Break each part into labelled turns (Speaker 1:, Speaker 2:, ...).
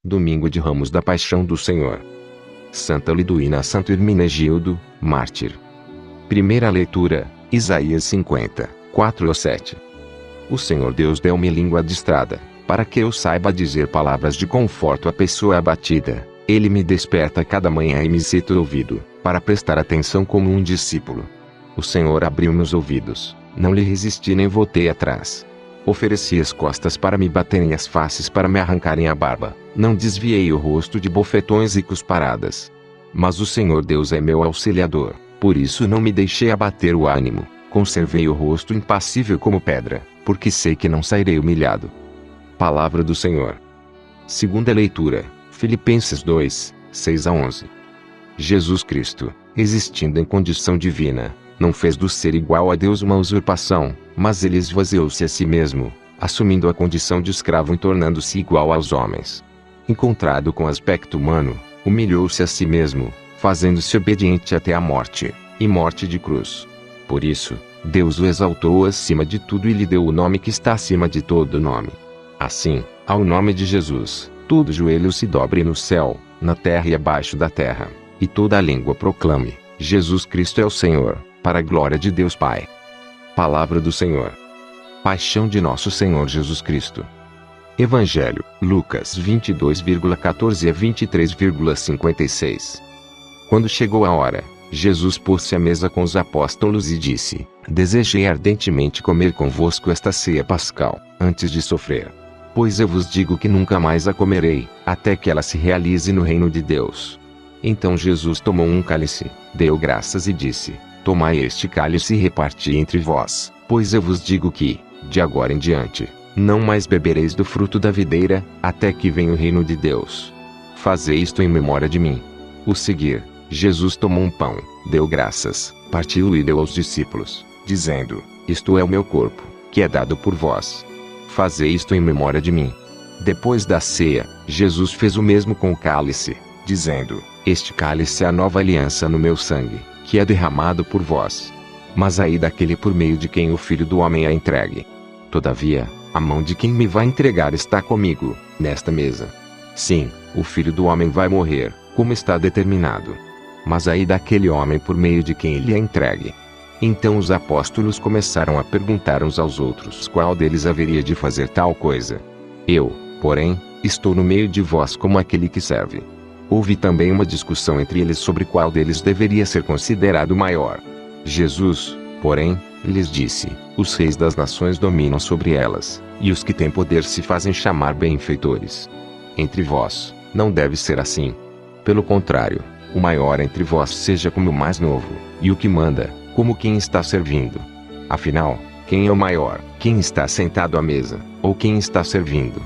Speaker 1: Domingo de Ramos da Paixão do Senhor. Santa Liduína, Santo Hermenegildo, mártir. Primeira leitura, Isaías 50, 4-7. O Senhor Deus deu-me língua adestrada, para que eu saiba dizer palavras de conforto à pessoa abatida. Ele me desperta cada manhã e me cita o ouvido, para prestar atenção como um discípulo. O Senhor abriu meus ouvidos, não lhe resisti nem voltei atrás. Ofereci as costas para me baterem as faces, para me arrancarem a barba. Não desviei o rosto de bofetões e cusparadas. Mas o Senhor Deus é meu auxiliador, por isso não me deixei abater o ânimo. Conservei o rosto impassível como pedra, porque sei que não sairei humilhado. Palavra do Senhor. Segunda leitura, Filipenses 2, 6-11. Jesus Cristo, existindo em condição divina, não fez do ser igual a Deus uma usurpação, mas ele esvaziou-se a si mesmo, assumindo a condição de escravo e tornando-se igual aos homens. Encontrado com aspecto humano, humilhou-se a si mesmo, fazendo-se obediente até a morte, e morte de cruz. Por isso, Deus o exaltou acima de tudo e lhe deu o nome que está acima de todo nome. Assim, ao nome de Jesus, todo joelho se dobre no céu, na terra e abaixo da terra, e toda a língua proclame: Jesus Cristo é o Senhor, para a glória de Deus Pai. Palavra do Senhor. Paixão de nosso Senhor Jesus Cristo. Evangelho, Lucas 22,14-23,56. Quando chegou a hora, Jesus pôs-se à mesa com os apóstolos e disse: Desejei ardentemente comer convosco esta ceia pascal, antes de sofrer. Pois eu vos digo que nunca mais a comerei, até que ela se realize no reino de Deus. Então Jesus tomou um cálice, deu graças e disse: Tomai este cálice e reparti entre vós, pois eu vos digo que, de agora em diante, não mais bebereis do fruto da videira, até que venha o reino de Deus. Fazei isto em memória de mim. O seguir, Jesus tomou um pão, deu graças, partiu-o e deu aos discípulos, dizendo: Isto é o meu corpo, que é dado por vós. Fazei isto em memória de mim. Depois da ceia, Jesus fez o mesmo com o cálice, dizendo: Este cálice é a nova aliança no meu sangue, que é derramado por vós. Mas ai daquele por meio de quem o Filho do Homem é entregue. Todavia, a mão de quem me vai entregar está comigo, nesta mesa. Sim, o Filho do Homem vai morrer, como está determinado. Mas ai daquele homem por meio de quem ele é entregue. Então os apóstolos começaram a perguntar uns aos outros qual deles haveria de fazer tal coisa. Eu, porém, estou no meio de vós como aquele que serve. Houve também uma discussão entre eles sobre qual deles deveria ser considerado maior. Jesus, porém, lhes disse: Os reis das nações dominam sobre elas, e os que têm poder se fazem chamar benfeitores. Entre vós, não deve ser assim. Pelo contrário, o maior entre vós seja como o mais novo, e o que manda, como quem está servindo. Afinal, quem é o maior, quem está sentado à mesa, ou quem está servindo?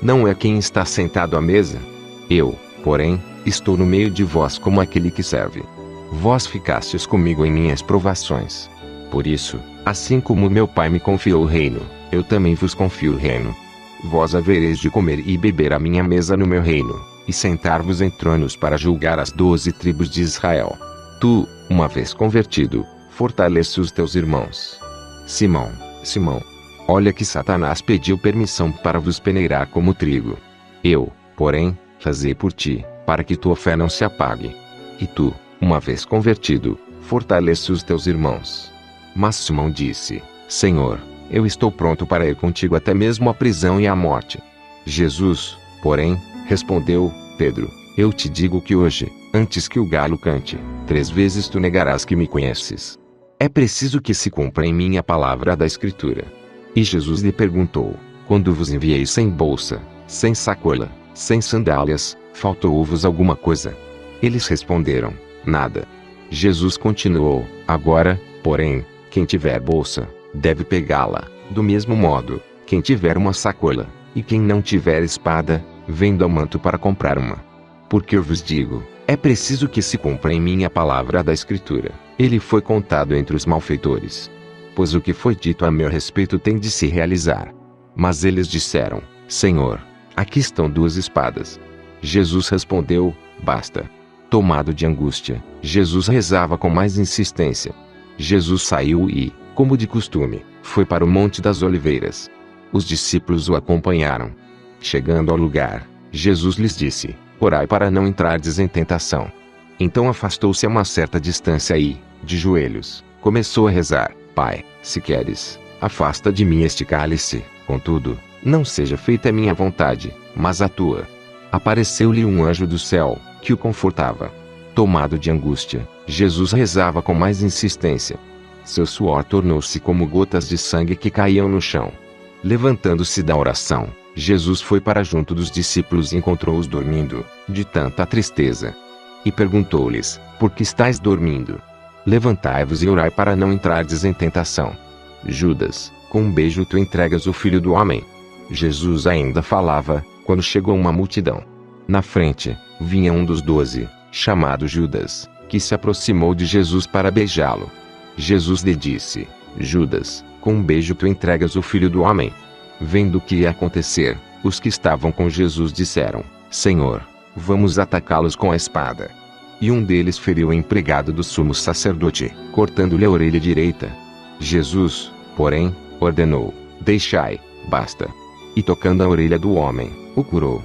Speaker 1: Não é quem está sentado à mesa? Eu, porém, estou no meio de vós como aquele que serve. Vós ficastes comigo em minhas provações. Por isso, assim como meu Pai me confiou o reino, eu também vos confio o reino. Vós havereis de comer e beber à minha mesa no meu reino, e sentar-vos em tronos para julgar as 12 tribos de Israel. Tu, uma vez convertido, fortalece os teus irmãos. Simão, Simão, olha que Satanás pediu permissão para vos peneirar como trigo. Eu, porém, fazei por ti, para que tua fé não se apague. E tu, uma vez convertido, fortalece os teus irmãos. Mas Simão disse: Senhor, eu estou pronto para ir contigo até mesmo à prisão e à morte. Jesus, porém, respondeu: Pedro, eu te digo que hoje, antes que o galo cante, 3 vezes tu negarás que me conheces. É preciso que se cumpra em mim a palavra da Escritura. E Jesus lhe perguntou: Quando vos enviei sem bolsa, sem sacola, sem sandálias, faltou-vos alguma coisa? Eles responderam: Nada. Jesus continuou: Agora, porém, quem tiver bolsa, deve pegá-la. Do mesmo modo, quem tiver uma sacola, e quem não tiver espada, venda o manto para comprar uma. Porque eu vos digo, é preciso que se cumpra em mim a palavra da Escritura. Ele foi contado entre os malfeitores. Pois o que foi dito a meu respeito tem de se realizar. Mas eles disseram: Senhor, aqui estão 2 espadas. Jesus respondeu: Basta. Tomado de angústia, Jesus rezava com mais insistência. Jesus saiu e, como de costume, foi para o Monte das Oliveiras. Os discípulos o acompanharam. Chegando ao lugar, Jesus lhes disse: orai para não entrardes em tentação. Então afastou-se a uma certa distância e, de joelhos, começou a rezar: Pai, se queres, afasta de mim este cálice, contudo, não seja feita a minha vontade, mas a tua. Apareceu-lhe um anjo do céu, que o confortava. Tomado de angústia, Jesus rezava com mais insistência. Seu suor tornou-se como gotas de sangue que caíam no chão. Levantando-se da oração, Jesus foi para junto dos discípulos e encontrou-os dormindo, de tanta tristeza. E perguntou-lhes: por que estáis dormindo? Levantai-vos e orai para não entrardes em tentação. Judas, com um beijo tu entregas o Filho do Homem. Jesus ainda falava, quando chegou uma multidão. Na frente, vinha um dos 12, chamado Judas, que se aproximou de Jesus para beijá-lo. Jesus lhe disse: Judas, com um beijo tu entregas o Filho do Homem. Vendo o que ia acontecer, os que estavam com Jesus disseram: Senhor, vamos atacá-los com a espada. E um deles feriu o empregado do sumo sacerdote, cortando-lhe a orelha direita. Jesus, porém, ordenou: deixai, basta. E tocando a orelha do homem, o curou.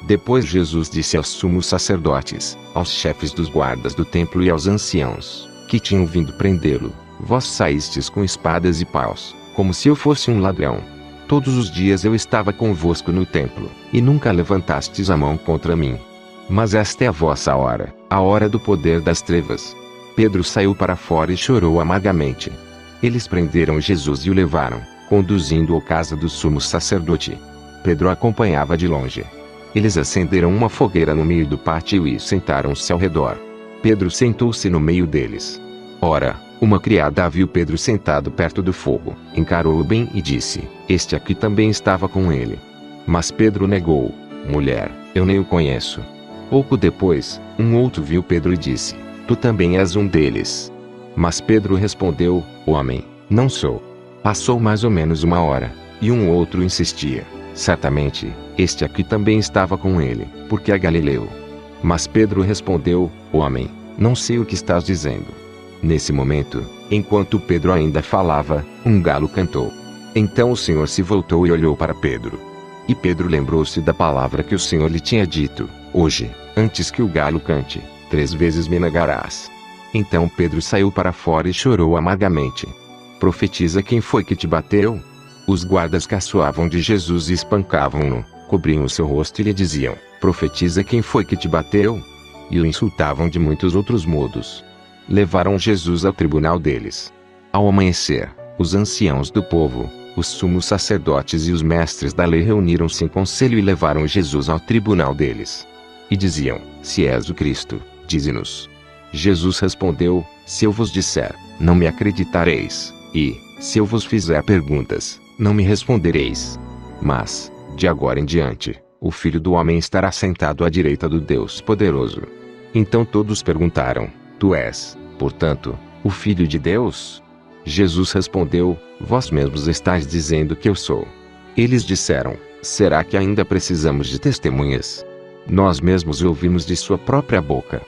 Speaker 1: Depois Jesus disse aos sumos sacerdotes, aos chefes dos guardas do templo e aos anciãos, que tinham vindo prendê-lo: vós saístes com espadas e paus, como se eu fosse um ladrão. Todos os dias eu estava convosco no templo, e nunca levantastes a mão contra mim. Mas esta é a vossa hora, a hora do poder das trevas. Pedro saiu para fora e chorou amargamente. Eles prenderam Jesus e o levaram, conduzindo-o à casa do sumo sacerdote. Pedro acompanhava de longe. Eles acenderam uma fogueira no meio do pátio e sentaram-se ao redor. Pedro sentou-se no meio deles. Ora, uma criada viu Pedro sentado perto do fogo, encarou-o bem e disse: este aqui também estava com ele. Mas Pedro negou: mulher, eu nem o conheço. Pouco depois, um outro viu Pedro e disse: tu também és um deles. Mas Pedro respondeu: homem, não sou. Passou mais ou menos uma hora, e um outro insistia: certamente, este aqui também estava com ele, porque é galileu. Mas Pedro respondeu: homem, não sei o que estás dizendo. Nesse momento, enquanto Pedro ainda falava, um galo cantou. Então o Senhor se voltou e olhou para Pedro. E Pedro lembrou-se da palavra que o Senhor lhe tinha dito: hoje, antes que o galo cante, 3 vezes me negarás. Então Pedro saiu para fora e chorou amargamente. Profetiza: quem foi que te bateu? Os guardas caçoavam de Jesus e espancavam-no, cobriam o seu rosto e lhe diziam: profetiza: quem foi que te bateu? E o insultavam de muitos outros modos. Levaram Jesus ao tribunal deles. Ao amanhecer, os anciãos do povo, os sumos sacerdotes e os mestres da lei reuniram-se em conselho e levaram Jesus ao tribunal deles. E diziam: se és o Cristo, dize-nos. Jesus respondeu: se eu vos disser, não me acreditareis, e, se eu vos fizer perguntas, não me respondereis. Mas, de agora em diante, o Filho do Homem estará sentado à direita do Deus Poderoso. Então todos perguntaram: tu és, portanto, o Filho de Deus? Jesus respondeu: vós mesmos estáis dizendo que eu sou. Eles disseram: será que ainda precisamos de testemunhas? Nós mesmos ouvimos de sua própria boca.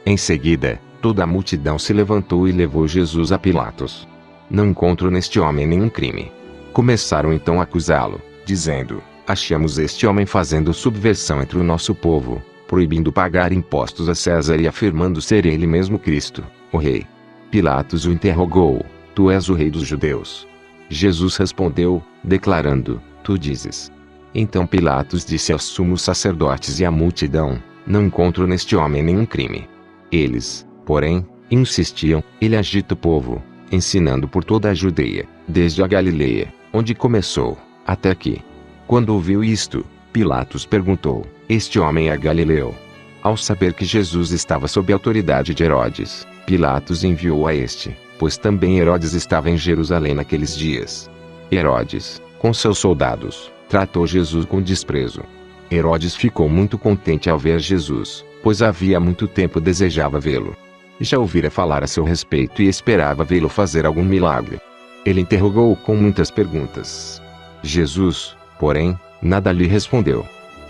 Speaker 1: Em seguida, toda a multidão se levantou e levou Jesus a Pilatos. Não encontro neste homem nenhum crime. Começaram então a acusá-lo, dizendo: achamos este homem fazendo subversão entre o nosso povo, proibindo pagar impostos a César e afirmando ser ele mesmo Cristo, o rei. Pilatos o interrogou: tu és o rei dos judeus? Jesus respondeu, declarando: tu dizes. Então Pilatos disse aos sumos sacerdotes e à multidão: não encontro neste homem nenhum crime. Eles, porém, insistiam: ele agita o povo, ensinando por toda a Judeia, desde a Galileia, onde começou, até aqui. Quando ouviu isto, Pilatos perguntou: este homem é galileu? Ao saber que Jesus estava sob a autoridade de Herodes, Pilatos enviou a este, pois também Herodes estava em Jerusalém naqueles dias. Herodes, com seus soldados, tratou Jesus com desprezo. Herodes ficou muito contente ao ver Jesus, pois havia muito tempo desejava vê-lo. Já ouvira falar a seu respeito e esperava vê-lo fazer algum milagre. Ele interrogou-o com muitas perguntas. Jesus, porém, nada lhe respondeu.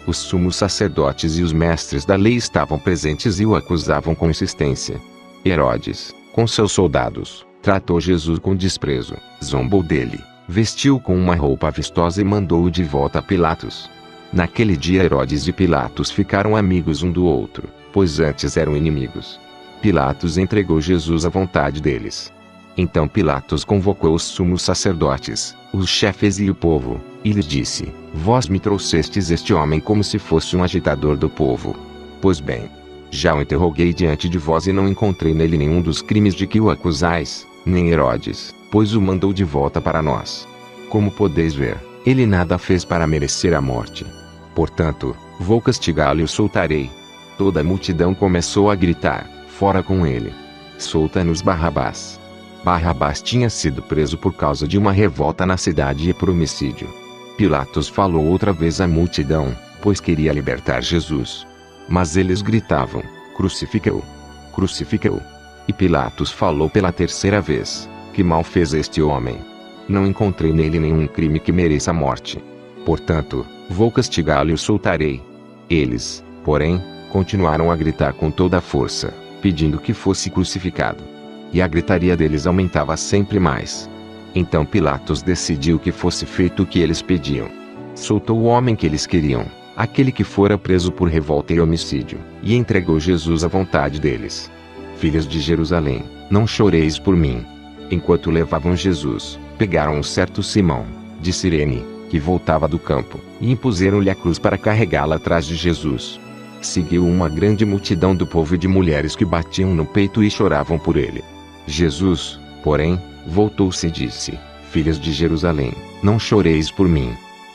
Speaker 1: Os sumos sacerdotes e os mestres da lei estavam presentes e o acusavam com insistência. Herodes, com seus soldados, tratou Jesus com desprezo, zombou dele, vestiu-o com uma roupa vistosa e mandou-o de volta a Pilatos. Naquele dia Herodes e Pilatos ficaram amigos um do outro, pois antes eram inimigos. Pilatos entregou Jesus à vontade deles. Então Pilatos convocou os sumos sacerdotes, os chefes e o povo, e lhes disse: Vós me trouxestes este homem como se fosse um agitador do povo. Pois bem, já o interroguei diante de vós e não encontrei nele nenhum dos crimes de que o acusais, nem Herodes, pois o mandou de volta para nós. Como podeis ver, ele nada fez para merecer a morte. Portanto, vou castigá-lo e o soltarei. Toda a multidão começou a gritar: Fora com ele! Solta-nos Barrabás! Barrabás tinha sido preso por causa de uma revolta na cidade e por homicídio. Pilatos falou outra vez à multidão, pois queria libertar Jesus. Mas eles gritavam: Crucifica-o! Crucifica-o! E Pilatos falou pela terceira vez: Que mal fez este homem? Não encontrei nele nenhum crime que mereça a morte. Portanto, vou castigá-lo e o soltarei. Eles, porém, continuaram a gritar com toda a força, pedindo que fosse crucificado. E a gritaria deles aumentava sempre mais. Então Pilatos decidiu que fosse feito o que eles pediam. Soltou o homem que eles queriam, aquele que fora preso por revolta e homicídio, e entregou Jesus à vontade deles. Filhos de Jerusalém, não choreis por mim. Enquanto levavam Jesus, pegaram um certo Simão, de Cirene, que voltava do campo, e impuseram-lhe a cruz para carregá-la atrás de Jesus. Seguiu uma grande multidão do povo e de mulheres que batiam no peito e choravam por ele. Jesus, porém, voltou-se e disse: Filhas de Jerusalém, não choreis por mim.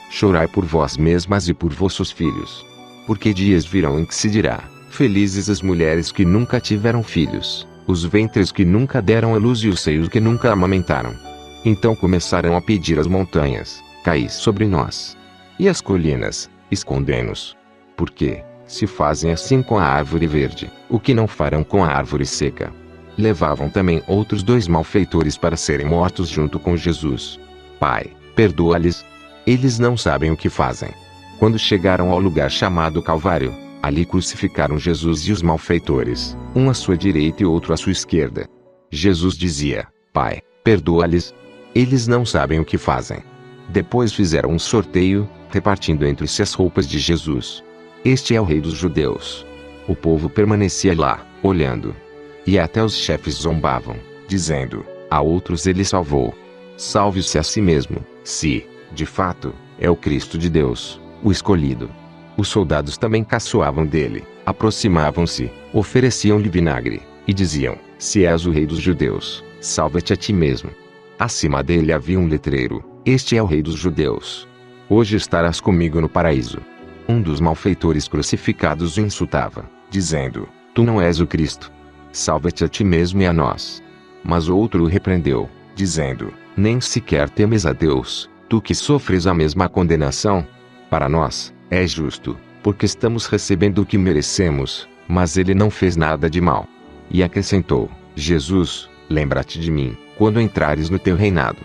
Speaker 1: Chorai por vós mesmas e por vossos filhos. Porque dias virão em que se dirá: Felizes as mulheres que nunca tiveram filhos, os ventres que nunca deram à luz e os seios que nunca amamentaram. Então começarão a pedir às montanhas: Caí sobre nós. E as colinas: Escondei-nos. Porque, se fazem assim com a árvore verde, o que não farão com a árvore seca? Levavam também outros 2 malfeitores para serem mortos junto com Jesus. Pai, perdoa-lhes. Eles não sabem o que fazem. Quando chegaram ao lugar chamado Calvário, ali crucificaram Jesus e os malfeitores, um à sua direita e outro à sua esquerda. Jesus dizia: Pai, perdoa-lhes. Eles não sabem o que fazem. Depois fizeram um sorteio, repartindo entre si as roupas de Jesus. Este é o Rei dos Judeus. O povo permanecia lá, olhando. E até os chefes zombavam, dizendo: A outros ele salvou. Salve-se a si mesmo, se, de fato, é o Cristo de Deus, o escolhido. Os soldados também caçoavam dele, aproximavam-se, ofereciam-lhe vinagre, e diziam: Se és o Rei dos Judeus, salva-te a ti mesmo. Acima dele havia um letreiro: Este é o Rei dos Judeus. Hoje estarás comigo no paraíso. Um dos malfeitores crucificados o insultava, dizendo: Tu não és o Cristo. Salva-te a ti mesmo e a nós. Mas outro o repreendeu, dizendo: Nem sequer temes a Deus, tu que sofres a mesma condenação? Para nós, é justo, porque estamos recebendo o que merecemos, mas ele não fez nada de mal. E acrescentou: Jesus, lembra-te de mim, quando entrares no teu reinado.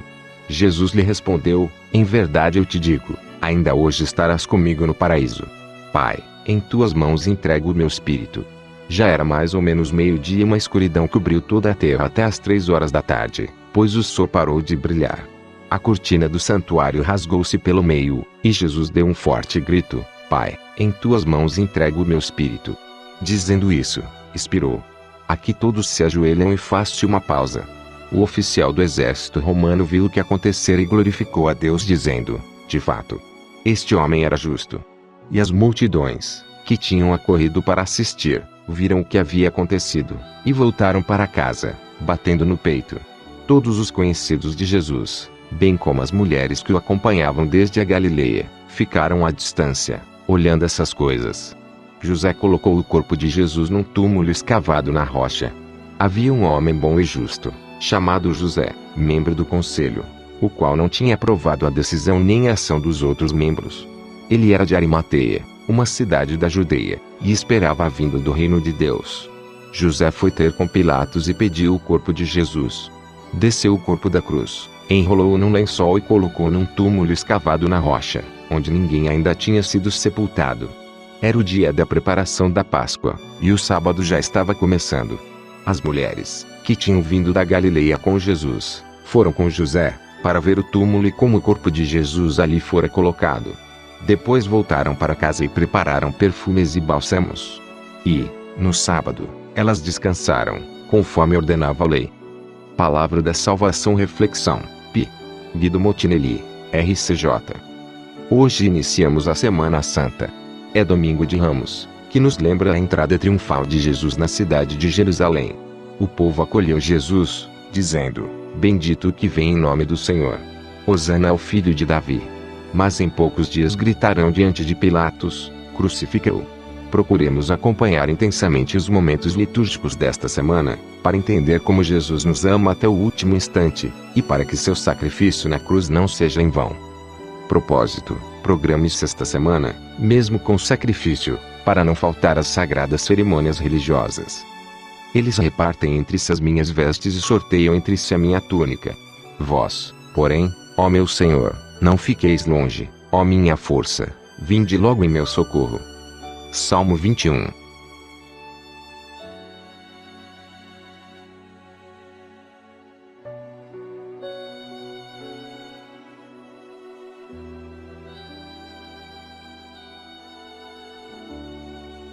Speaker 1: Jesus lhe respondeu: Em verdade eu te digo, ainda hoje estarás comigo no paraíso. Pai, em tuas mãos entrego o meu espírito. Já era mais ou menos meio-dia e uma escuridão cobriu toda a terra até as 3 horas da tarde, pois o sol parou de brilhar. A cortina do santuário rasgou-se pelo meio, e Jesus deu um forte grito: Pai, em tuas mãos entrego o meu espírito. Dizendo isso, expirou. Aqui todos se ajoelham e faz-se uma pausa. O oficial do exército romano viu o que acontecera e glorificou a Deus dizendo: De fato, este homem era justo. E as multidões, que tinham acorrido para assistir, viram o que havia acontecido, e voltaram para casa, batendo no peito. Todos os conhecidos de Jesus, bem como as mulheres que o acompanhavam desde a Galileia, ficaram à distância, olhando essas coisas. José colocou o corpo de Jesus num túmulo escavado na rocha. Havia um homem bom e justo, chamado José, membro do conselho, o qual não tinha aprovado a decisão nem a ação dos outros membros. Ele era de Arimateia, uma cidade da Judeia, e esperava a vinda do reino de Deus. José foi ter com Pilatos e pediu o corpo de Jesus. Desceu o corpo da cruz, enrolou-o num lençol e colocou num túmulo escavado na rocha, onde ninguém ainda tinha sido sepultado. Era o dia da preparação da Páscoa, e o sábado já estava começando. As mulheres, que tinham vindo da Galileia com Jesus, foram com José, para ver o túmulo e como o corpo de Jesus ali fora colocado. Depois voltaram para casa e prepararam perfumes e bálsamos. E, no sábado, elas descansaram, conforme ordenava a lei. Palavra da Salvação. Reflexão. Guido Motinelli, RCJ. Hoje iniciamos a Semana Santa. É Domingo de Ramos, que nos lembra a entrada triunfal de Jesus na cidade de Jerusalém. O povo acolheu Jesus, dizendo: Bendito o que vem em nome do Senhor. Hosana ao filho de Davi. Mas em poucos dias gritarão diante de Pilatos: Crucifica-o. Procuremos acompanhar intensamente os momentos litúrgicos desta semana, para entender como Jesus nos ama até o último instante, e para que seu sacrifício na cruz não seja em vão. Propósito: programe-se esta semana, mesmo com sacrifício, para não faltar às sagradas cerimônias religiosas. Eles repartem entre si as minhas vestes e sorteiam entre si a minha túnica. Vós, porém, ó meu Senhor, não fiqueis longe, ó minha força, vinde logo em meu socorro. Salmo 21.